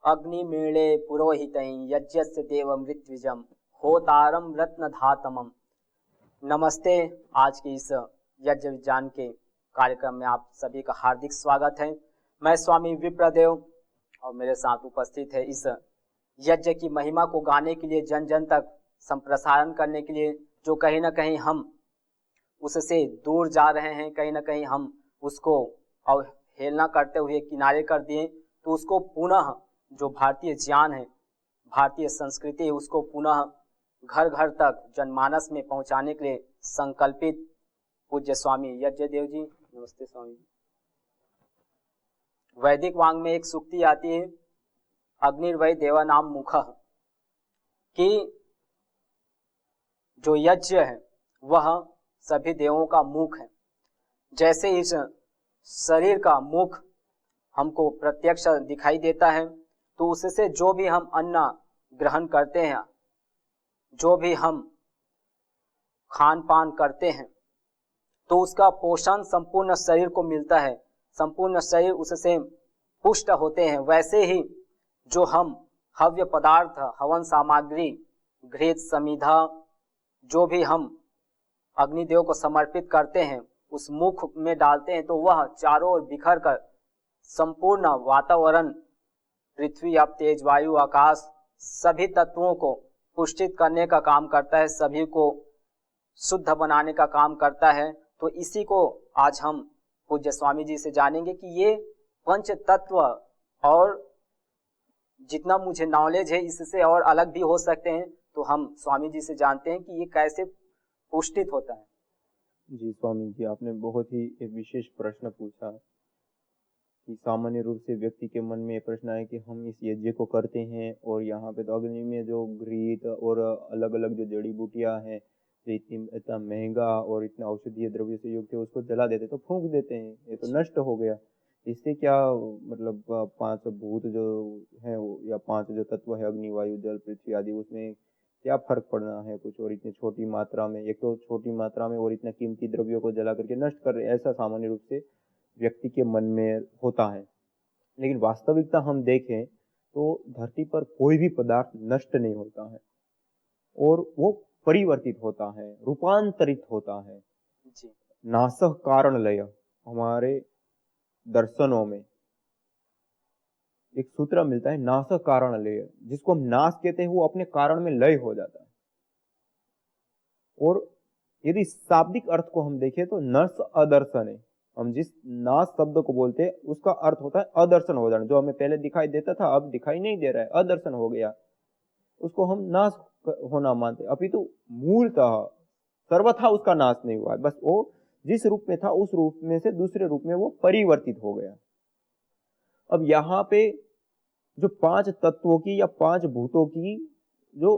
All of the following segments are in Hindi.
अग्निमीळे पुरोहितै यज्ञस्य देवमृत्युजम होतारम रत्नधातमम। नमस्ते। आज के इस यज्ञ विज्ञान के कार्यक्रम में आप सभी का हार्दिक स्वागत है। मैं स्वामी विप्रदेव और मेरे साथ उपस्थित है इस यज्ञ की महिमा को गाने के लिए, जन जन तक संप्रसारण करने के लिए, जो कहीं ना कहीं हम उससे दूर जा रहे हैं, कहीं ना कहीं हम उसको अवहेलना करते हुए किनारे कर दिए, तो उसको पुनः जो भारतीय ज्ञान है, भारतीय संस्कृति है, उसको पुनः घर घर तक जनमानस में पहुंचाने के लिए संकल्पित पूज्य स्वामी यज्ञदेव जी। नमस्ते स्वामी। वैदिक वांग में एक सूक्ति आती है, अग्निर्वै देवानाम मुखः, कि जो यज्ञ है वह सभी देवों का मुख है। जैसे इस शरीर का मुख हमको प्रत्यक्ष दिखाई देता है, तो उससे जो भी हम अन्न ग्रहण करते हैं, जो भी हम खान पान करते हैं, तो उसका पोषण संपूर्ण शरीर को मिलता है, संपूर्ण शरीर उससे पुष्ट होते हैं। वैसे ही जो हम हव्य पदार्थ, हवन सामग्री, घृत, समिधा, जो भी हम अग्निदेव को समर्पित करते हैं, उस मुख में डालते हैं, तो वह चारों ओर बिखर कर संपूर्ण वातावरण, पृथ्वी, आप, तेज, वायु, आकाश, सभी तत्वों को पुष्टित करने का काम करता है, सभी को शुद्ध बनाने का काम करता है। तो इसी को आज हम पूज्य स्वामी जी से जानेंगे कि ये पंच तत्व, और जितना मुझे नॉलेज है इससे और अलग भी हो सकते हैं, तो हम स्वामी जी से जानते हैं कि ये कैसे पुष्टित होता है। जी स्वामी जी, आपने बहुत ही एक विशेष प्रश्न पूछा कि सामान्य रूप से व्यक्ति के मन में ये प्रश्न आए कि हम इस यज्ञ को करते हैं और यहाँ पे तो अग्नि में जो घृत और अलग अलग जो जड़ी बूटियां हैं, जो इतना महंगा और इतना औषधीय द्रव्य से युक्त है, उसको जला देते, तो फूंक देते हैं, ये तो नष्ट हो गया। इससे क्या मतलब 5 भूत जो है या 5 जो तत्व है, अग्नि, वायु, जल, पृथ्वी आदि, उसमें क्या फर्क पड़ना है कुछ? और इतनी छोटी मात्रा में, एक तो छोटी मात्रा में और इतना कीमती द्रव्यों को जला करके नष्ट कर रहे, ऐसा सामान्य रूप से व्यक्ति के मन में होता है। लेकिन वास्तविकता हम देखें तो धरती पर कोई भी पदार्थ नष्ट नहीं होता है, और वो परिवर्तित होता है, रूपांतरित होता है। नासः कारण लय, हमारे दर्शनों में एक सूत्र मिलता है, नासः कारण लय, जिसको हम नाश कहते हैं, वो अपने कारण में लय हो जाता है। और यदि शाब्दिक अर्थ को हम देखें तो नस अदर्शन है, हम जिस नाश शब्द को बोलते हैं उसका अर्थ होता है अदर्शन हो जाना। जो हमें पहले दिखाई देता था अब दिखाई नहीं दे रहा है, अदर्शन हो गया, उसको हम नाश होना मानते हैं। अपितु मूलतः सर्वथा उसका नाश नहीं हुआ है, बस वो जिस रूप में था उस रूप में से दूसरे रूप में वो परिवर्तित हो गया। अब यहाँ पे जो 5 तत्वों की या 5 भूतों की जो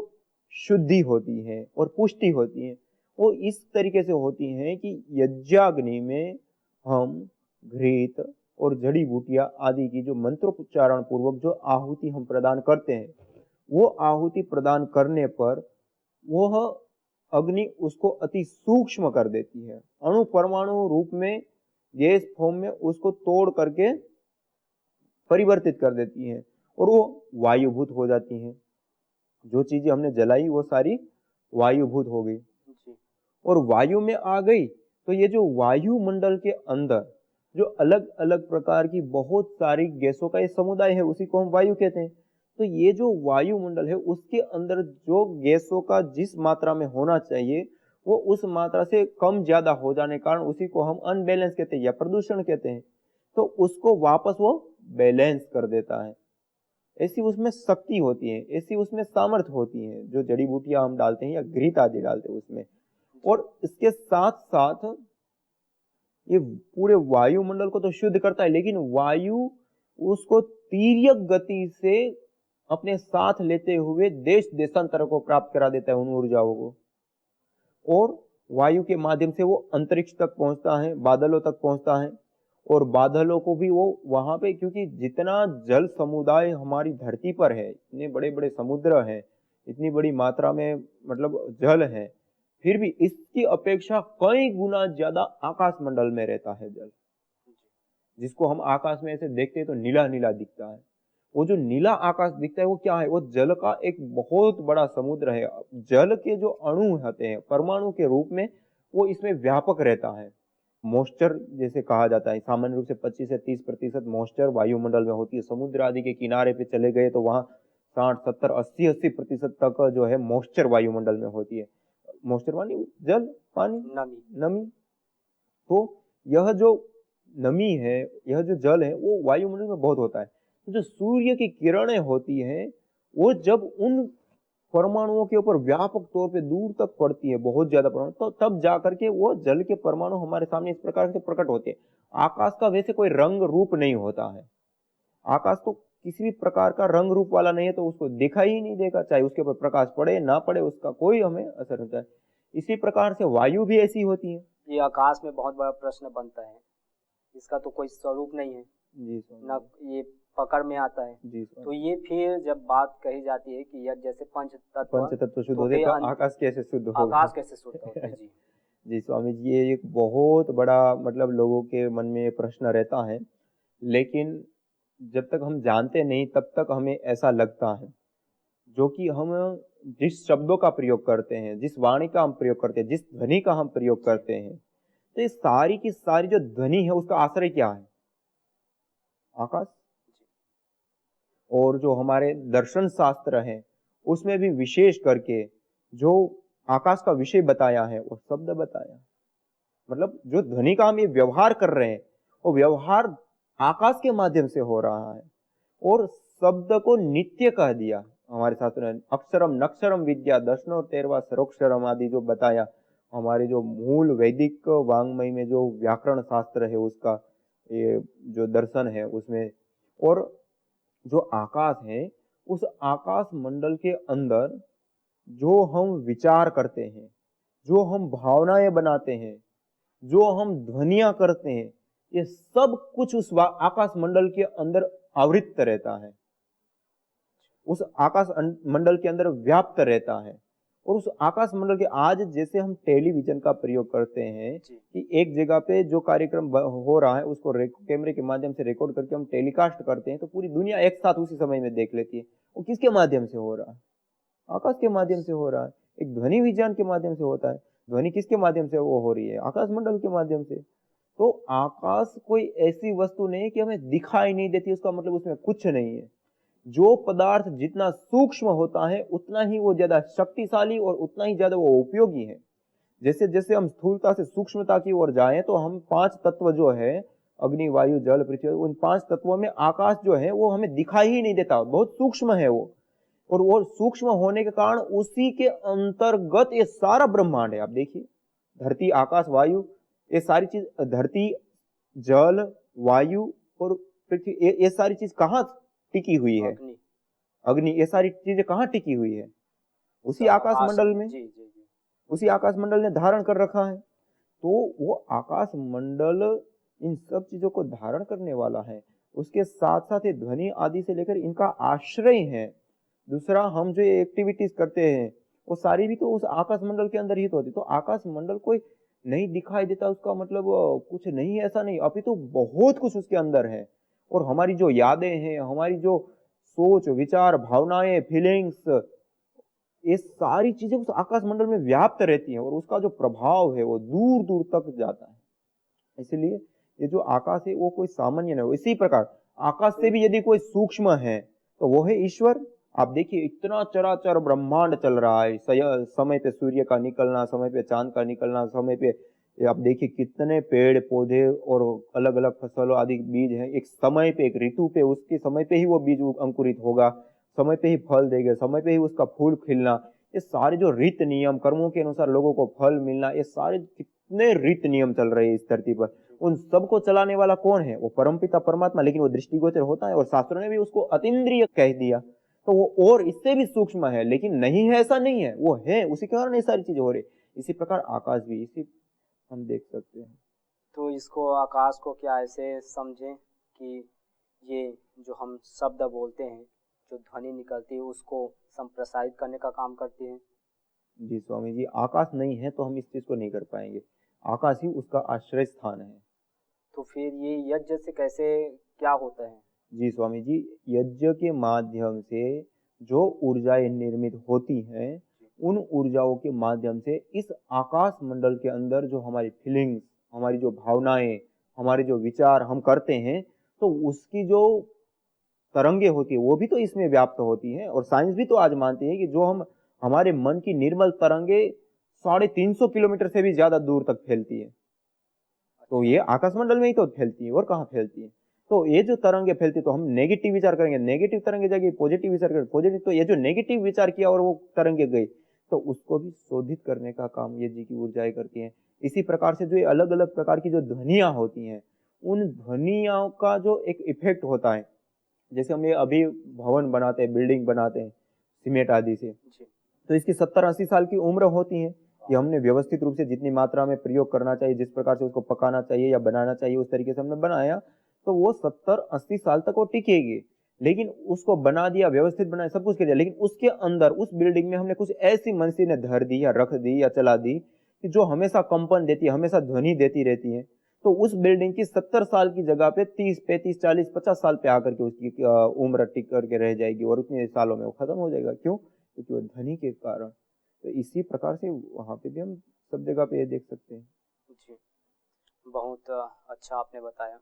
शुद्धि होती है और पुष्टि होती है, वो इस तरीके से होती है कि यज्ञाग्नि में हम घृत और जड़ी बूटियां आदि की जो मंत्रोच्चारण पूर्वक जो आहुति हम प्रदान करते हैं, वो आहुति प्रदान करने पर वह अग्नि उसको अति सूक्ष्म कर देती है, अणु परमाणु रूप में, गैस फॉर्म में उसको तोड़ करके परिवर्तित कर देती है, और वो वायुभूत हो जाती है। जो चीजें हमने जलाई वो सारी वायुभूत हो गई, और वायु में आ गई। तो ये जो वायुमंडल के अंदर जो अलग अलग प्रकार की बहुत सारी गैसों का ये समुदाय है, उसी को हम वायु कहते हैं। तो ये जो वायुमंडल है उसके अंदर जो गैसों का जिस मात्रा में होना चाहिए वो उस मात्रा से कम ज्यादा हो जाने के कारण उसी को हम अनबैलेंस कहते हैं या प्रदूषण कहते हैं। तो उसको वापस वो बैलेंस कर देता है। ऐसी उसमें शक्ति होती है, ऐसी उसमें सामर्थ्य होती है, जो जड़ी बूटियां हम डालते हैं या घृत आदि डालते हैं उसमें। और इसके साथ साथ ये पूरे वायुमंडल को तो शुद्ध करता है, लेकिन वायु उसको तीर्यक गति से अपने साथ लेते हुए देश देशांतर को प्राप्त करा देता है, उन ऊर्जाओं को। और वायु के माध्यम से वो अंतरिक्ष तक पहुंचता है, बादलों तक पहुंचता है, और बादलों को भी वो वहां पे, क्योंकि जितना जल समुदाय हमारी धरती पर है, इतने बड़े बड़े समुद्र हैं, इतनी बड़ी मात्रा में मतलब जल है, फिर भी इसकी अपेक्षा कई गुना ज्यादा आकाश मंडल में रहता है जल, जिसको हम आकाश में ऐसे देखते हैं तो नीला नीला दिखता है। वो जो नीला आकाश दिखता है वो क्या है? वो जल का एक बहुत बड़ा समुद्र है। जल के जो अणु होते हैं परमाणु के रूप में, वो इसमें व्यापक रहता है। मॉइस्चर जैसे कहा जाता है, सामान्य रूप से 25 से 30% मॉइस्चर वायुमंडल में होती है। समुद्र आदि के किनारे पे चले गए तो वहाँ 60, 70, 80% तक जो है मॉइस्चर वायुमंडल में होती है। मॉइस्चर मानी जल, पानी, नमी। नमी। तो यह जो नमी है, यह जो जल है, वो वायुमंडल में बहुत होता है। तो जो सूर्य की किरणें होती हैं, वो जब उन परमाणुओं के ऊपर व्यापक तौर पे दूर तक पड़ती है, बहुत ज्यादा परमाणु, तो तब जाकर के वो जल के परमाणु हमारे सामने इस प्रकार से प्रकट होते हैं। आकाश का वैसे कोई रंग रूप नहीं होता है। आकाश तो किसी भी प्रकार का रंग रूप वाला नहीं है, तो उसको दिखाई ही नहीं देगा, चाहे उसके ऊपर प्रकाश पड़े ना पड़े, उसका कोई हमें असर होता है। इसी प्रकार से वायु भी ऐसी होती है। ये आकाश में बहुत बड़ा प्रश्न बनता है, इसका तो कोई स्वरूप नहीं है, जी स्वामी ना ये पकड़ में आता है। जी तो स्वामी। ये फिर जब बात कही जाती है कि यज्ञ जैसे पंच तत्व, पंच तत्व शुद्ध तो होते फिर तो आकाश कैसे शुद्ध होगा? आकाश कैसे शुद्ध होता है? जी। जी स्वामी जी, ये एक बहुत बड़ा मतलब लोगों के मन में ये प्रश्न रहता है, लेकिन जब तक हम जानते नहीं तब तक हमें ऐसा लगता है। जो कि हम जिस शब्दों का प्रयोग करते हैं, जिस वाणी का हम प्रयोग करते हैं, जिस ध्वनि का हम प्रयोग करते हैं, तो ये सारी की सारी जो ध्वनि है उसका आश्रय क्या है? आकाश। और जो हमारे दर्शन शास्त्र हैं उसमें भी विशेष करके जो आकाश का विषय बताया है वो शब्द बताया। मतलब जो ध्वनि का हम ये व्यवहार कर रहे हैं वो व्यवहार आकाश के माध्यम से हो रहा है। और शब्द को नित्य कह दिया हमारे शास्त्र ने। अक्षरम नक्षरम विद्या, 10 और 13वां सरोक्षरम आदि जो बताया, हमारे जो मूल वैदिक वांग्मय में जो व्याकरण शास्त्र है उसका ये जो दर्शन है उसमें। और जो आकाश है, उस आकाश मंडल के अंदर जो हम विचार करते हैं, जो हम भावनाएं बनाते हैं, जो हम ध्वनियां करते हैं, ये सब कुछ उस आकाश मंडल के अंदर आवृत्त रहता है, उस आकाश मंडल के अंदर व्याप्त रहता है। और उस आकाश मंडल के आज जैसे हम टेलीविजन का प्रयोग करते हैं कि एक जगह पे जो कार्यक्रम हो रहा है उसको कैमरे के माध्यम से रिकॉर्ड करके हम टेलीकास्ट करते हैं, तो पूरी दुनिया एक साथ उसी समय में देख लेती है। वो किसके माध्यम से हो रहा है? आकाश के माध्यम से हो रहा है। एक ध्वनि विज्ञान के माध्यम से होता है। ध्वनि किसके माध्यम से वो हो रही है? आकाश मंडल के माध्यम से। तो आकाश कोई ऐसी वस्तु नहीं है कि हमें दिखाई नहीं देती, उसका मतलब उसमें कुछ नहीं है। जो पदार्थ जितना सूक्ष्म होता है उतना ही वो ज्यादा शक्तिशाली और उतना ही ज्यादा वो उपयोगी है। जैसे जैसे हम स्थूलता से सूक्ष्मता की ओर जाएं तो हम 5 तत्व जो है, अग्नि वायु जल पृथ्वी, उन 5 तत्वों में आकाश जो है वो हमें दिखाई ही नहीं देता, बहुत सूक्ष्म है वो। और वो सूक्ष्म होने के कारण उसी के अंतर्गत ये सारा ब्रह्मांड है। आप देखिए, धरती आकाश वायु, ये सारी चीज, धरती जल वायु और पृथ्वी, ये सारी चीज कहाँ टिकी हुई है? अग्नि, ये सारी चीजें कहाँ टिकी हुई है? उसी आकाश मंडल में। जी जी जी। उसी आकाश मंडल ने धारण कर रखा है। तो वो आकाश मंडल इन सब चीजों को धारण करने वाला है। उसके साथ साथ ये ध्वनि आदि से लेकर इनका आश्रय है। दूसरा, हम जो एक्टिविटीज करते हैं वो सारी भी तो उस आकाश मंडल के अंदर ही तो होती। तो आकाश मंडल कोई नहीं दिखाई देता उसका मतलब कुछ नहीं, ऐसा नहीं, अपितु तो बहुत कुछ उसके अंदर है। और हमारी जो यादें हैं, हमारी जो सोच विचार भावनाएं फीलिंग्स, ये सारी चीजें उस आकाश मंडल में व्याप्त रहती हैं और उसका जो प्रभाव है वो दूर दूर तक जाता है। इसलिए ये जो आकाश है वो कोई सामान्य नहीं। इसी प्रकार आकाश से भी यदि कोई सूक्ष्म है तो वो है ईश्वर। आप देखिए, इतना चराचर ब्रह्मांड चल रहा है, समय पे सूर्य का निकलना, समय पे चांद का निकलना, समय पे आप देखिए कितने पेड़ पौधे और अलग अलग फसलों आदि बीज हैं। एक समय पे, एक ऋतु पे, उसके समय पे ही वो बीज अंकुरित होगा, समय पे ही फल देगा, समय पे ही उसका फूल खिलना। ये सारे जो रीत नियम, कर्मों के अनुसार लोगों को फल मिलना, ये सारे कितने रीत नियम चल रहे हैं इस धरती पर। उन सबको चलाने वाला कौन है? वो परमपिता परमात्मा। लेकिन वो दृष्टिगोचर होता है और शास्त्रों ने भी उसको अतीन्द्रिय कह दिया। तो वो और इससे भी सूक्ष्म है, लेकिन नहीं है ऐसा नहीं है, वो है, उसी के कारण ये सारी चीजें हो रही। इसी प्रकार आकाश भी, इसी हम देख सकते हैं। तो इसको आकाश को क्या ऐसे समझें कि ये जो हम शब्द बोलते हैं, जो ध्वनि निकलती है, उसको संप्रसारित करने का काम करती है? जी स्वामी जी, आकाश नहीं है तो हम इस चीज को नहीं कर पाएंगे। आकाश ही उसका आश्रय स्थान है। तो फिर ये यज्ञ से कैसे क्या होता है? जी स्वामी जी, यज्ञ के माध्यम से जो ऊर्जाएं निर्मित होती हैं, उन ऊर्जाओं के माध्यम से इस आकाश मंडल के अंदर जो हमारी फीलिंग्स, हमारी जो भावनाएं, हमारे जो विचार हम करते हैं, तो उसकी जो तरंगे होती है वो भी तो इसमें व्याप्त होती हैं। और साइंस भी तो आज मानती है कि जो हम हमारे मन की निर्मल तरंगे 350 किलोमीटर से भी ज्यादा दूर तक फैलती है। तो ये आकाशमंडल में ही तो फैलती है, और कहाँ फैलती है। तो ये जो तरंगे फैलती, तो हम नेगेटिव विचार करेंगे, नेगेटिव तरंगे जाएगी, पॉजिटिव विचार करेंगे पॉजिटिव, तो ये जो नेगेटिव विचार किया और वो तरंगे गई, तो उसको भी शोधित करने का काम ये जी की ऊर्जाएं करती हैं। इसी प्रकार से जो अलग अलग प्रकार की जो ध्वनियां होती हैं, उन ध्वनियों का जो एक इफेक्ट होता है, जैसे हम ये अभी भवन बनाते हैं, बिल्डिंग बनाते हैं सीमेंट आदि से, तो इसकी 70-80 साल की उम्र होती है कि हमने व्यवस्थित रूप से जितनी मात्रा में प्रयोग करना चाहिए, जिस प्रकार से उसको पकाना चाहिए या बनाना चाहिए, उस तरीके से हमने बनाया, तो वो 70-80 साल तक वो टिकेगी। लेकिन उसको बना दिया, व्यवस्थित बनाया, सब कुछ कर दिया, लेकिन उसके अंदर उस बिल्डिंग में हमने कुछ ऐसी मशीनें धर दी या रख दी या चला दी कि जो हमेशा कंपन देती है, हमेशा ध्वनि देती रहती है, तो उस बिल्डिंग की 70 साल की जगह पे 30, 35, 40, 50 साल पे आकर के उसकी उम्र टिक करके रह जाएगी, और उतने सालों में वो खत्म हो जाएगा। क्यों? क्योंकि वो ध्वनि के कारण। तो इसी प्रकार से वहां पे भी हम सब जगह पे ये देख सकते हैं। जी, बहुत अच्छा आपने बताया।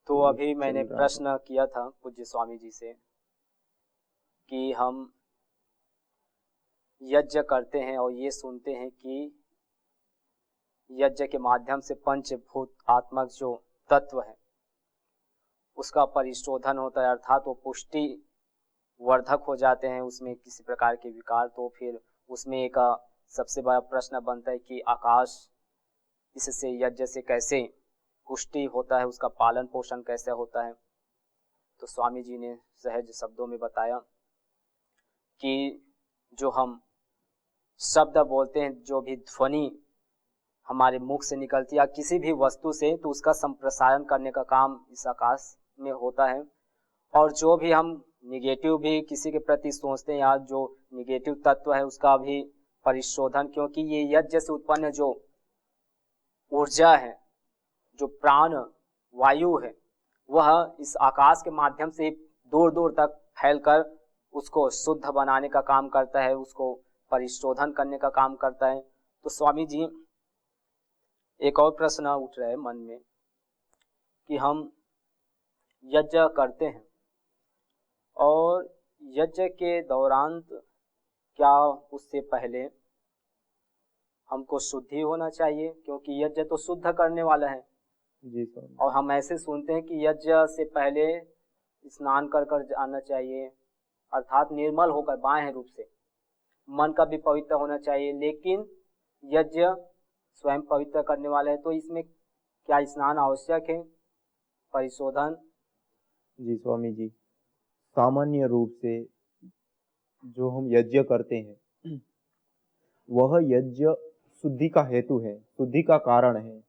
तो अभी मैंने प्रश्न किया था पूज्य स्वामी जी से कि हम यज्ञ करते हैं और ये सुनते हैं कि यज्ञ के माध्यम से पंचभूत आत्मक जो तत्व है उसका परिशोधन होता है, अर्थात वो पुष्टि वर्धक हो जाते हैं, उसमें किसी प्रकार के विकार। तो फिर उसमें एक सबसे बड़ा प्रश्न बनता है कि आकाश इससे यज्ञ से कैसे पुष्टि होता है, उसका पालन पोषण कैसे होता है। तो स्वामी जी ने सहज शब्दों में बताया कि जो हम शब्द बोलते हैं, जो भी ध्वनि हमारे मुख से निकलती है किसी भी वस्तु से, तो उसका संप्रसारण करने का काम इस आकाश में होता है। और जो भी हम निगेटिव भी किसी के प्रति सोचते हैं या जो निगेटिव तत्व है उसका भी परिशोधन, क्योंकि ये यज्ञ से उत्पन्न जो ऊर्जा है, जो प्राण वायु है, वह इस आकाश के माध्यम से दूर दूर तक फैलकर उसको शुद्ध बनाने का काम करता है, उसको परिशोधन करने का काम करता है। तो स्वामी जी, एक और प्रश्न उठ रहा है मन में कि हम यज्ञ करते हैं और यज्ञ के दौरान क्या उससे पहले हमको शुद्धि होना चाहिए, क्योंकि यज्ञ तो शुद्ध करने वाला है। जी सर। और हम ऐसे सुनते हैं कि यज्ञ से पहले स्नान कर कर जाना चाहिए, अर्थात निर्मल होकर बाह्य रूप से मन का भी पवित्र होना चाहिए, लेकिन यज्ञ स्वयं पवित्र करने वाला है। तो इसमें क्या स्नान आवश्यक है, परिशोधन? जी स्वामी जी, सामान्य रूप से जो हम यज्ञ करते हैं वह यज्ञ शुद्धि का हेतु है, शुद्धि का कारण है,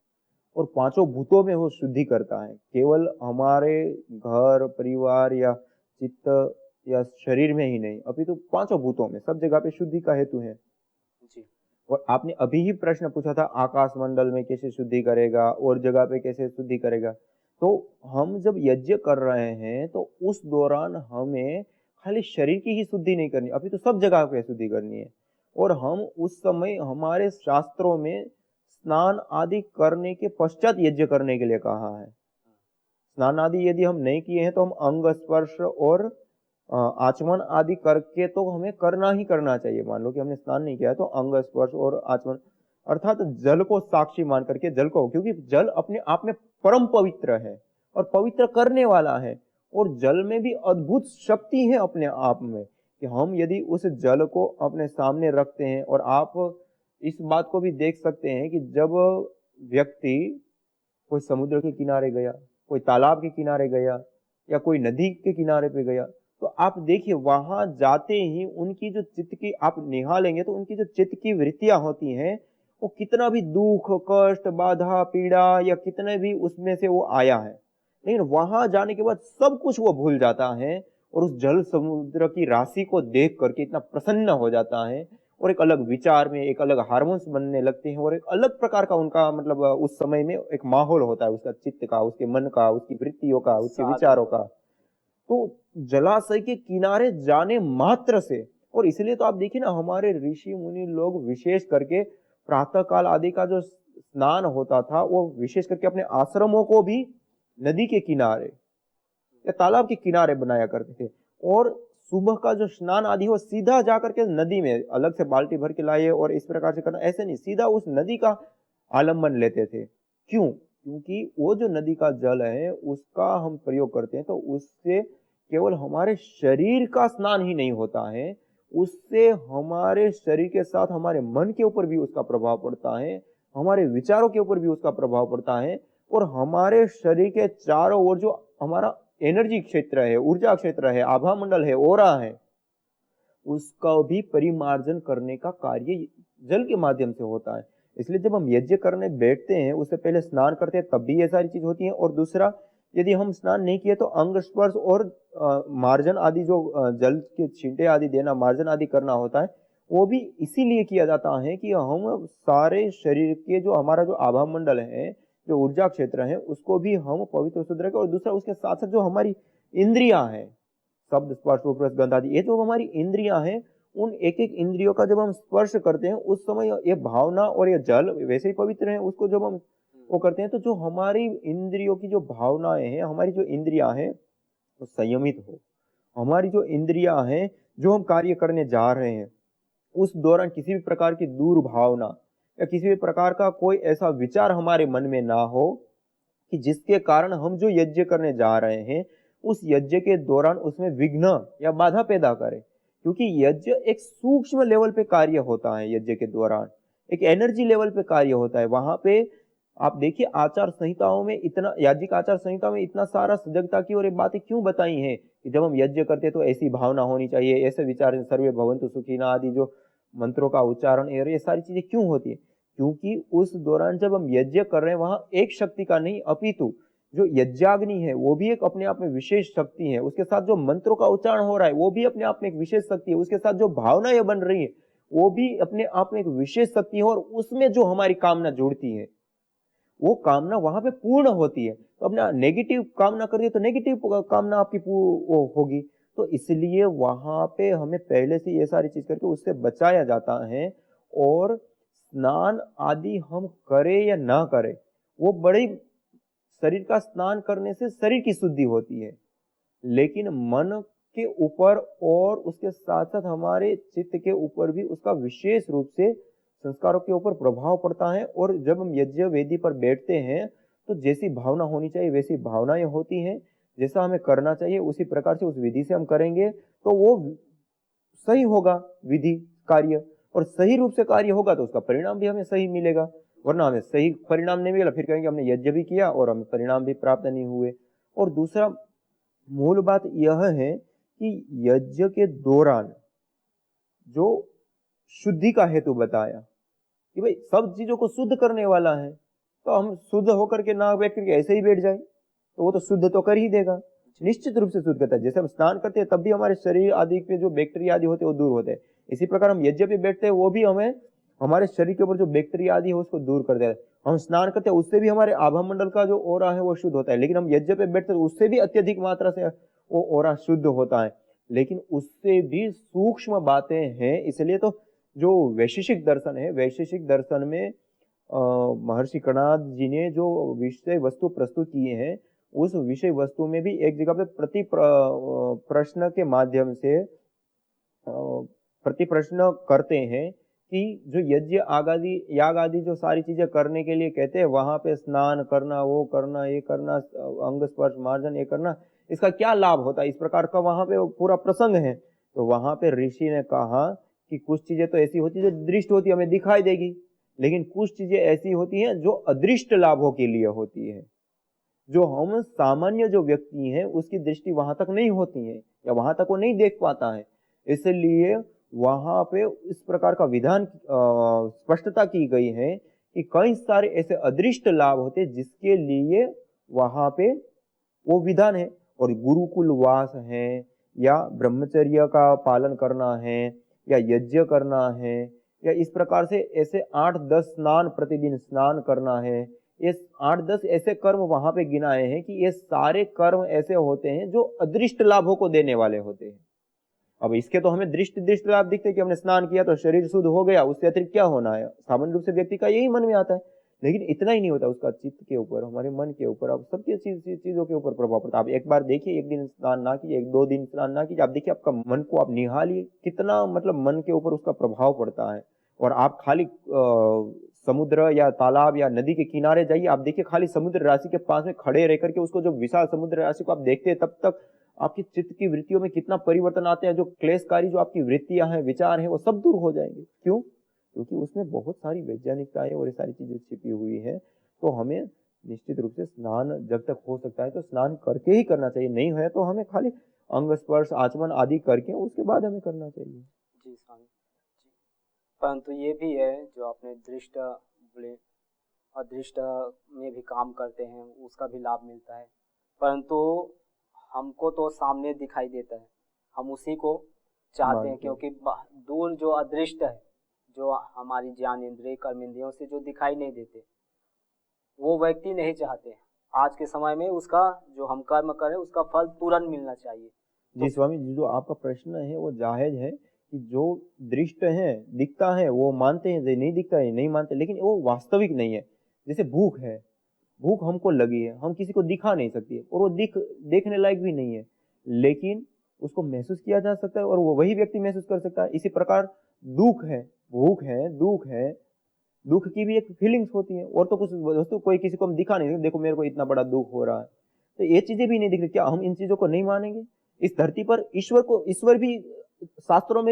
और पांचों भूतों में वो शुद्धि करता है। केवल हमारे घर परिवार या चित्त या शरीर में ही नहीं, अभी तो पांचों भूतों में सब जगह पे शुद्धि का हेतु है जी। और आपने अभी ही प्रश्न पूछा था आकाश मंडल में कैसे शुद्धि करेगा और जगह पे कैसे शुद्धि करेगा। तो हम जब यज्ञ कर रहे हैं तो उस दौरान हमें खाली शरीर की ही शुद्धि नहीं करनी, अभी तो सब जगह पे शुद्धि करनी है। और हम उस समय हमारे शास्त्रों में स्नान आदि करने के पश्चात यज्ञ करने के लिए कहा है। स्नान आदि यदि हम नहीं किए हैं तो हम अंग स्पर्श और आचमन आदि करके तो हमें करना ही करना चाहिए। मान लो कि हमने स्नान नहीं किया तो अंग स्पर्श और आचमन, अर्थात जल को साक्षी मान करके जल को, क्योंकि जल अपने आप में परम पवित्र है और पवित्र करने वाला है, और जल में भी अद्भुत शक्ति है अपने आप में कि हम यदि उस जल को अपने सामने रखते हैं। और आप इस बात को भी देख सकते हैं कि जब व्यक्ति कोई समुद्र के किनारे गया, कोई तालाब के किनारे गया या कोई नदी के किनारे पे गया, तो आप देखिए वहां जाते ही उनकी जो चित्त की आप निहालेंगे तो उनकी जो चित्त की वृत्तियां होती हैं वो कितना भी दुख कष्ट बाधा पीड़ा या कितने भी उसमें से वो आया है, लेकिन वहां जाने के बाद सब कुछ वो भूल जाता है और उस जल समुद्र की राशि को देख करके इतना प्रसन्न हो जाता है और एक अलग विचार में एक अलग हार्मोन्स बनने लगते हैं और एक अलग प्रकार का उनका मतलब उस समय में एक माहौल होता है उसका चित्त का, उसके मन का, उसकी वृत्तियों का, उसके साधु विचारों का। होता है। तो जलाशय के किनारे जाने मात्र से, और इसलिए तो आप देखिए ना हमारे ऋषि मुनि लोग विशेष करके प्रातः काल आदि का जो स्नान होता था वो विशेष करके अपने आश्रमों को भी नदी के किनारे या तालाब के किनारे बनाया करते थे। और सुबह का जो स्नान आदि हो सीधा जाकर के नदी में अलग से बाल्टी भर के लाए और इस प्रकार से करना, ऐसे नहीं, सीधा उस नदी का आलम्बन लेते थे। क्यों? क्योंकि वो जो नदी का जल है उसका हम प्रयोग करते हैं तो उससे केवल हमारे शरीर का स्नान ही नहीं होता है, उससे हमारे शरीर के साथ हमारे मन के ऊपर भी उसका प्रभाव पड़ता है, हमारे विचारों के ऊपर भी उसका प्रभाव पड़ता है, और हमारे शरीर के चारों ओर जो हमारा एनर्जी क्षेत्र है, ऊर्जा क्षेत्र है, आभा मंडल है, ओरा है, उसका भी परिमार्जन करने का कार्य जल के माध्यम से होता है। इसलिए जब हम यज्ञ करने बैठते हैं उससे पहले स्नान करते हैं तब भी ये सारी चीज होती है। और दूसरा, यदि हम स्नान नहीं किए तो अंग स्पर्श और मार्जन आदि जो जल के छींटे आदि देना, मार्जन आदि करना होता है, वो भी इसीलिए किया जाता है कि हम सारे शरीर के जो हमारा जो आभा मंडल है, जो ऊर्जा क्षेत्र है, उसको भी हम पवित्र शुद्ध रखें। और दूसरा उसके साथ साथ जो हमारी इंद्रियां हैं, शब्द स्पर्श रूप रस गंध आदि, ये जो हमारी इंद्रियां हैं, उन एक एक इंद्रियों का जब हम स्पर्श करते हैं उस समय ये भावना और ये जल वैसे ही पवित्र है, उसको जब हम वो करते हैं तो जो हमारी इंद्रियों की जो भावनाएं हैं, हमारी जो इंद्रियां हैं वो संयमित हो। हमारी जो इंद्रियां हैं, जो हम कार्य करने जा रहे हैं उस दौरान किसी भी प्रकार की दुर्भावना या किसी भी प्रकार का कोई ऐसा विचार हमारे मन में ना हो कि जिसके कारण हम जो यज्ञ करने जा रहे हैं उस यज्ञ के दौरान उसमें विघ्न या बाधा पैदा करे। क्योंकि यज्ञ एक सूक्ष्म लेवल पे कार्य होता है, यज्ञ के दौरान एक एनर्जी लेवल पे कार्य होता है। वहां पे आप देखिए आचार संहिताओं में इतना, याज्ञिक आचार संहिता में इतना सारा सजगता की और ये बातें क्यों बताई हैं कि जब हम यज्ञ करते हैं तो ऐसी भावना होनी चाहिए, ऐसे विचार, सर्वे भवन्तु सुखिनः आदि जो मंत्रों का उच्चारण, ये सारी चीजें क्यों होती है? क्योंकि उस दौरान जब हम यज्ञ कर रहे हैं वहां एक शक्ति का नहीं अपितु जो यज्ञाग्नि है वो भी एक अपने आप में विशेष शक्ति है, उसके साथ जो मंत्रों का उच्चारण हो रहा है वो भी अपने आप में एक विशेष शक्ति है, उसके साथ जो भावनाएं बन रही है वो भी अपने आप में एक विशेष शक्ति है, और उसमें जो हमारी कामना जुड़ती है वो कामना वहां पे पूर्ण होती है। तो अपना नेगेटिव कामना कर दिए तो नेगेटिव कामना आपकी वो होगी। तो इसलिए वहां पे हमें पहले से ये सारी चीज करके उससे बचाया जाता है। और स्नान आदि हम करें या ना करें, वो बड़ी, शरीर का स्नान करने से शरीर की शुद्धि होती है, लेकिन मन के ऊपर और उसके साथ साथ हमारे चित्त के ऊपर भी उसका विशेष रूप से संस्कारों के ऊपर प्रभाव पड़ता है। और जब हम यज्ञ वेदी पर बैठते हैं तो जैसी भावना होनी चाहिए वैसी भावनाएं होती हैं, जैसा हमें करना चाहिए उसी प्रकार से उस विधि से हम करेंगे तो वो सही होगा विधि कार्य, और सही रूप से कार्य होगा तो उसका परिणाम भी हमें सही मिलेगा। वरना हमें सही परिणाम नहीं मिलेगा, फिर कहेंगे हमने यज्ञ भी किया और हमें परिणाम भी प्राप्त नहीं हुए। और दूसरा मूल बात यह है कि यज्ञ के दौरान जो शुद्धि का हेतु बताया कि भाई सब चीजों को शुद्ध करने वाला है, तो हम शुद्ध होकर के ना बैठ करके ऐसे ही बैठ जाए तो वो तो शुद्ध तो कर ही देगा, निश्चित रूप से शुद्ध करता है। जैसे हम स्नान करते हैं तब भी हमारे शरीर आदि पे जो बैक्टीरिया आदि होते हैं वो दूर होते हैं, इसी प्रकार हम यज्ञ पे बैठते हैं वो भी हमें हमारे शरीर के ऊपर जो बैक्टीरिया आदि है उसको दूर कर देता है। हम स्नान करते हैं उससे भी हमारे आभा मंडल का जो ओरा है वो शुद्ध होता है, लेकिन हम यज्ञ पे बैठते हैं उससे भी अत्यधिक मात्रा से वो ओरा शुद्ध होता है, लेकिन उससे भी सूक्ष्म बातें हैं। इसलिए तो जो वैशेषिक दर्शन है, वैशेषिक दर्शन में महर्षि कणाद जी ने जो विषय वस्तु प्रस्तुत किए हैं उस विषय वस्तु में भी एक जगह पे प्रश्न के माध्यम से प्रति प्रश्न करते हैं कि जो यज्ञ आदि याग आदि जो सारी चीजें करने के लिए कहते हैं वहां पे स्नान करना, वो करना, ये करना, अंग स्पर्श मार्जन ये करना, इसका क्या लाभ होता है, इस प्रकार का वहां पे पूरा प्रसंग है। तो वहां पे ऋषि ने कहा कि कुछ चीजें तो ऐसी होती है जो दृष्ट होती है, हमें दिखाई देगी, लेकिन कुछ चीजें ऐसी होती हैं जो अदृष्ट लाभों के लिए होती है, जो हम सामान्य जो व्यक्ति हैं उसकी दृष्टि वहां तक नहीं होती है या वहां तक वो नहीं देख पाता है। इसलिए वहां पे इस प्रकार का विधान स्पष्टता की गई है कि कई सारे ऐसे अदृष्ट लाभ होते जिसके लिए वहां पे वो विधान है। और गुरुकुल वास है या ब्रह्मचर्य का पालन करना है या यज्ञ करना है या इस प्रकार से ऐसे 8-10 स्नान प्रतिदिन स्नान करना है, ये 8-10 ऐसे कर्म वहां पे गिनाए हैं कि ये सारे कर्म ऐसे होते हैं जो अदृष्ट लाभों को देने वाले होते हैं। अब इसके तो हमें दृष्ट लाभ दिखते हैं कि हमने स्नान किया तो शरीर शुद्ध हो गया, उससे अतिरिक्त क्या होना है, सामान्य रूप से व्यक्ति का यही मन में आता है। लेकिन इतना ही नहीं होता, उसका चित्त के ऊपर, हमारे मन के ऊपर, अब सबकी चीजों के ऊपर प्रभाव पड़ता है। आप एक बार देखिए, एक दिन स्नान ना कीजिए, 1-2 दिन स्नान ना कीजिए, आप देखिए आपका मन को आप निहालिए, कितना मतलब मन के ऊपर उसका प्रभाव पड़ता है। और आप खाली समुद्र या तालाब या नदी के किनारे जाइए, आप देखिए खाली समुद्र राशि के पास में खड़े रह करके उसको, जो विशाल समुद्र राशि को आप देखते हैं, तब तक आपकी चित्त की वृत्तियों में कितना परिवर्तन आते हैं। जो क्लेशकारी जो आपकी वृत्तियां हैं, विचार हैं, वो सब दूर हो जाएंगे। क्यों? क्योंकि उसमें बहुत सारी वैज्ञानिकताएं और ये सारी चीजें छिपी हुई हैं। तो हमें निश्चित रूप से स्नान जब तक हो सकता है तो स्नान करके ही करना चाहिए, नहीं है तो हमें खाली अंग स्पर्श आचमन आदि करके उसके बाद हमें करना चाहिए। जी स्वामी जी। परंतु ये भी है जो आपने दृष्ट बोले, अदृष्ट में भी काम करते हैं, उसका भी लाभ मिलता है, परंतु हमको तो सामने दिखाई देता है, हम उसी को चाहते हैं, क्योंकि दूर जो अदृष्ट है, जो हमारी ज्ञान इंद्रिय कर्म इंद्रियों से जो दिखाई नहीं देते, वो व्यक्ति नहीं चाहते। आज के समय में उसका जो हम कर्म करें उसका फल तुरंत मिलना चाहिए। जी स्वामी जी, जो आपका प्रश्न है वो जायज है कि जो दृष्ट है, दिखता है, वो मानते हैं, जो नहीं दिखता है नहीं मानते, लेकिन वो वास्तविक नहीं है। जैसे भूख है, भूख हमको लगी है, हम किसी को दिखा नहीं सकती और वो देखने लायक भी नहीं है, लेकिन उसको महसूस किया जा सकता है और वो वही व्यक्ति महसूस कर सकता है। इसी प्रकार दुख है, भूख है, दुख है, दुख की भी एक फीलिंग्स होती है। और तो कुछ वस्तु कोई किसी को हम दिखा नहीं सकते, देखो मेरे को इतना बड़ा दुख हो रहा है, तो ये चीजें भी नहीं दिख रही, क्या हम इन चीजों को नहीं मानेंगे? इस धरती पर ईश्वर भी शास्त्रों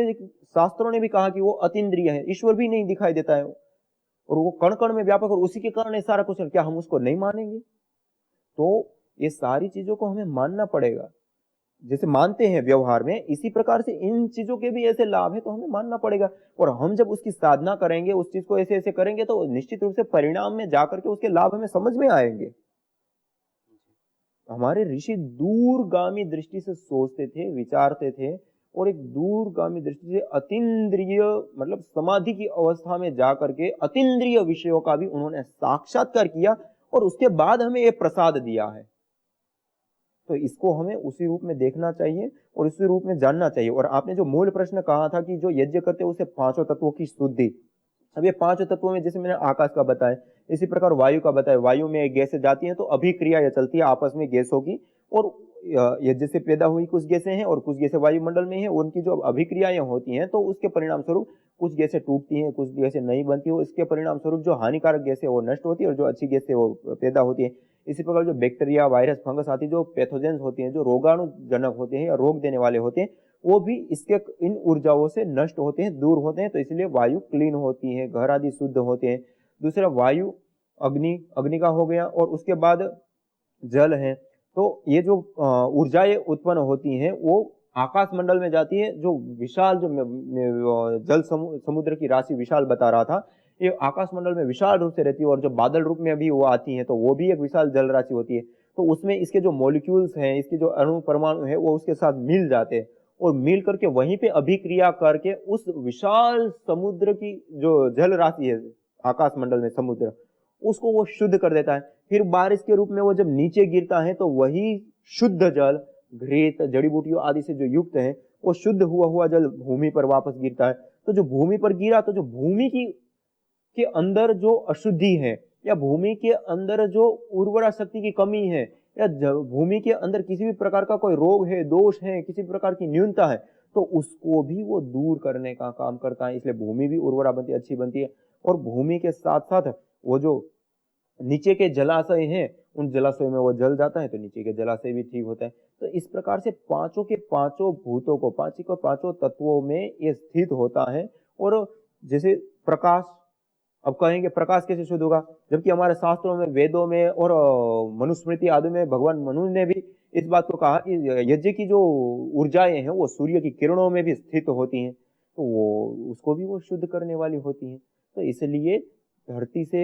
ने भी कहा कि वो अतीन्द्रिय है, ईश्वर भी नहीं दिखाई देता है और वो कण कण में व्यापक, और उसी के कारण ये सारा कुछ, क्या हम उसको नहीं मानेंगे? तो ये सारी चीजों को हमें मानना पड़ेगा। जैसे मानते हैं व्यवहार में, इसी प्रकार से इन चीजों के भी ऐसे लाभ है तो हमें मानना पड़ेगा। और हम जब उसकी साधना करेंगे, उस चीज को ऐसे ऐसे करेंगे, तो निश्चित रूप से परिणाम में जाकर के उसके लाभ हमें समझ में आएंगे। हमारे ऋषि दूरगामी दृष्टि से सोचते थे, विचारते थे, और एक दूरगामी दृष्टि से अतीन्द्रिय मतलब समाधि की अवस्था में जाकर के अतीन्द्रिय विषयों का भी उन्होंने साक्षात्कार किया और उसके बाद हमें ये प्रसाद दिया है। तो इसको हमें उसी रूप में देखना चाहिए और उसी रूप में जानना चाहिए। और आपने जो मूल प्रश्न कहा था कि जो यज्ञ करते हैं उसे 5 तत्वों की शुद्धि, अब ये 5 तत्वों में जैसे मैंने आकाश का बताया, इसी प्रकार वायु का बताया, वायु में गैसें जाती हैं तो अभिक्रिया ये चलती है आपस में गैसों की, और यज्ञ से पैदा हुई कुछ गैसें हैं और कुछ गैसें वायुमंडल में हैं, उनकी जो अभिक्रियाएं होती हैं तो उसके परिणाम स्वरूप कुछ गैसें टूटती हैं, कुछ गैसें नहीं बनती हो, इसके परिणाम स्वरूप जो हानिकारक गैसें वो नष्ट होती है और जो अच्छी गैसें वो पैदा होती है। इसी प्रकार जो बैक्टीरिया, वायरस, फंगस आदि जो पैथोजेंस होती हैं, जो रोगाणुजनक होते हैं या रोग देने वाले होते हैं, वो भी इसके इन ऊर्जाओं से नष्ट होते हैं, दूर होते हैं। तो इसलिए वायु क्लीन होती है, घर आदि शुद्ध होते हैं। दूसरा वायु, अग्नि का हो गया, और उसके बाद जल है। तो ये जो ऊर्जाएं उत्पन्न होती हैं वो आकाश मंडल में जाती है। जो विशाल जो जल समुद्र की राशि विशाल बता रहा था, ये आकाश मंडल में विशाल रूप से रहती है, और जो बादल रूप में भी वो आती है तो वो भी एक विशाल जल राशि होती है। तो उसमें इसके जो मॉलिक्यूल्स हैं, इसके जो अणु परमाणु है, वो उसके साथ मिल जाते हैं और मिल करके वहीं पे अभिक्रिया करके उस विशाल समुद्र की जो जल राशि है आकाश मंडल में, समुद्र, उसको वो शुद्ध कर देता है। फिर बारिश के रूप में वो जब नीचे गिरता है तो वही शुद्ध जल घृत, जड़ी बूटियों आदि से जो युक्त है, वो शुद्ध हुआ जल भूमि पर वापस गिरता है। तो जो भूमि पर गिरा, तो जो भूमि के अंदर जो अशुद्धि है, या भूमि के अंदर जो उर्वरा शक्ति की कमी है, या भूमि के अंदर किसी भी प्रकार का कोई रोग है, दोष है, किसी प्रकार की न्यूनता है, तो उसको भी वो दूर करने का काम करता है। इसलिए भूमि भी उर्वरा बनती है, अच्छी बनती है। और भूमि के साथ साथ वो जो नीचे के जलाशय हैं, उन जलाशय में वो जल जाता है तो नीचे के जलाशय भी ठीक होता है। तो इस प्रकार से पांचों के पांचों भूतों को, पांचों तत्वों में ये स्थित होता है। और जैसे प्रकाश, अब कहेंगे प्रकाश कैसे शुद्ध होगा, जबकि हमारे शास्त्रों में, वेदों में और मनुस्मृति आदि में भगवान मनु ने भी इस बात को कहा कि यज्ञ की जो ऊर्जाएं हैं वो सूर्य की किरणों में भी स्थित होती हैं, तो वो उसको भी वो शुद्ध करने वाली होती हैं। तो इसलिए धरती से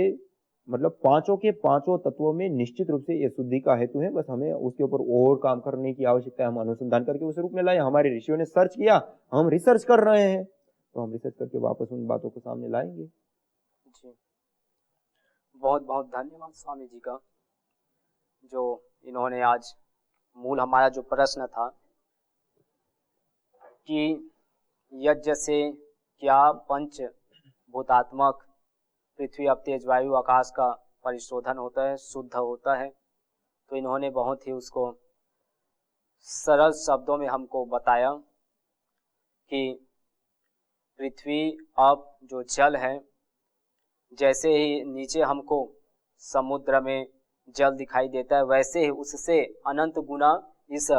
मतलब पांचों के पांचों तत्वों में निश्चित रूप से ये शुद्धि का हेतु है। बस हमें उसके ऊपर और काम करने की आवश्यकता है। हम अनुसंधान करके उस रूप में लाए, हमारे ऋषियों ने सर्च किया, हम रिसर्च कर रहे हैं, तो हम रिसर्च करके वापस उन बातों को सामने लाएंगे। जी, बहुत बहुत धन्यवाद स्वामी जी का, जो इन्होंने आज मूल हमारा जो प्रश्न था कि यज्ञ से क्या पंच भूतात्मक पृथ्वी, अप, तेज, वायु, आकाश का परिशोधन होता है, शुद्ध होता है, तो इन्होंने बहुत ही उसको सरल शब्दों में हमको बताया कि पृथ्वी, अप जो जल है, जैसे ही नीचे हमको समुद्र में जल दिखाई देता है, वैसे ही उससे अनंत गुना इस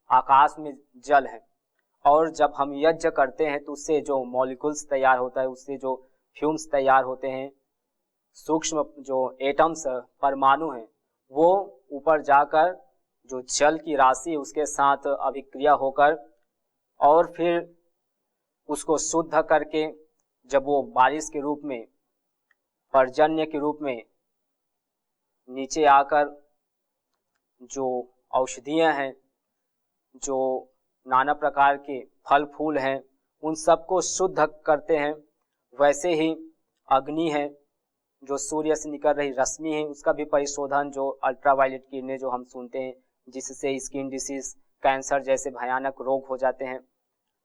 आकाश में जल है। और जब हम यज्ञ करते हैं तो उससे जो मॉलिक्यूल्स तैयार होता है, उससे जो फ्यूम्स तैयार होते हैं, सूक्ष्म जो एटम्स परमाणु हैं, वो ऊपर जाकर जो जल की राशि उसके साथ अभिक्रिया होकर और फिर उसको शुद्ध करके जब वो बारिश के रूप में, पर्जन्य के रूप में नीचे आकर जो औषधियां हैं, जो नाना प्रकार के फल फूल हैं, उन सबको शुद्ध करते हैं। वैसे ही अग्नि है, जो सूर्य से निकल रही रश्मि है, उसका भी परिशोधन, जो अल्ट्रावायलेट किरणें जो हम सुनते हैं, जिससे स्किन डिसीज, कैंसर जैसे भयानक रोग हो जाते हैं,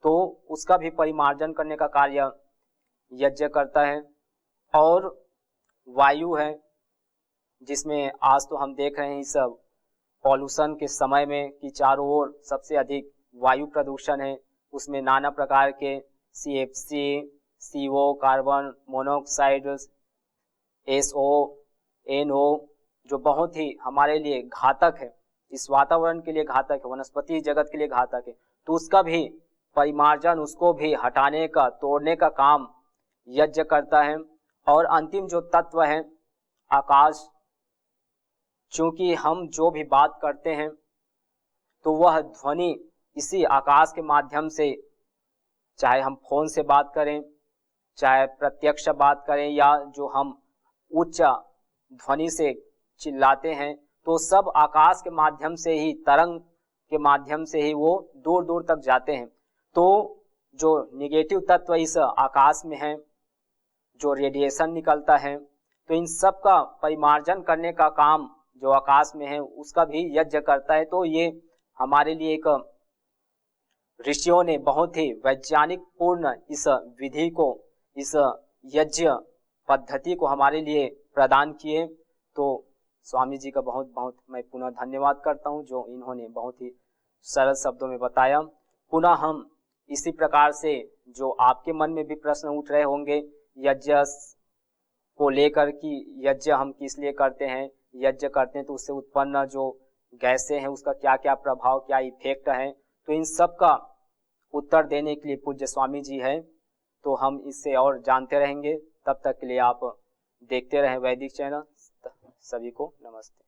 तो उसका भी परिमार्जन करने का कार्य यज्ञ करता है। और वायु है, जिसमें आज तो हम देख रहे हैं इस पॉल्यूशन के समय में कि चारों ओर सबसे अधिक वायु प्रदूषण है। उसमें नाना प्रकार के CFC, CO, carbon monoxide, SO, NO, जो बहुत ही हमारे लिए घातक है, इस वातावरण के लिए घातक है, वनस्पति जगत के लिए घातक है, तो उसका भी परिमार्जन, उसको भी हटाने का, तोड़ने का काम यज्ञ करता है। और अंतिम जो तत्व है आकाश, चूंकि हम जो भी बात करते हैं तो वह ध्वनि इसी आकाश के माध्यम से, चाहे हम फोन से बात करें, चाहे प्रत्यक्ष बात करें, या जो हम उच्च ध्वनि से चिल्लाते हैं, तो सब आकाश के माध्यम से ही, तरंग के माध्यम से ही वो दूर दूर तक जाते हैं। तो जो निगेटिव तत्व इस आकाश में है, जो रेडिएशन निकलता है, तो इन सब का परिमार्जन करने का काम जो आकाश में है उसका भी यज्ञ करता है। तो ये हमारे लिए एक ऋषियों ने बहुत ही वैज्ञानिक पूर्ण इस विधि को, इस यज्ञ पद्धति को हमारे लिए प्रदान किए। तो स्वामी जी का बहुत बहुत मैं पुनः धन्यवाद करता हूँ, जो इन्होंने बहुत ही सरल शब्दों में बताया। पुनः हम इसी प्रकार से, जो आपके मन में भी प्रश्न उठ रहे होंगे यज्ञ को लेकर कि यज्ञ हम किस लिए करते हैं, यज्ञ करते हैं तो उससे उत्पन्न जो गैसें हैं उसका क्या क्या प्रभाव, क्या इफेक्ट है, तो इन सब का उत्तर देने के लिए पूज्य स्वामी जी है। तो हम इससे और जानते रहेंगे। तब तक के लिए आप देखते रहें वैदिक चैनल। सभी को नमस्ते।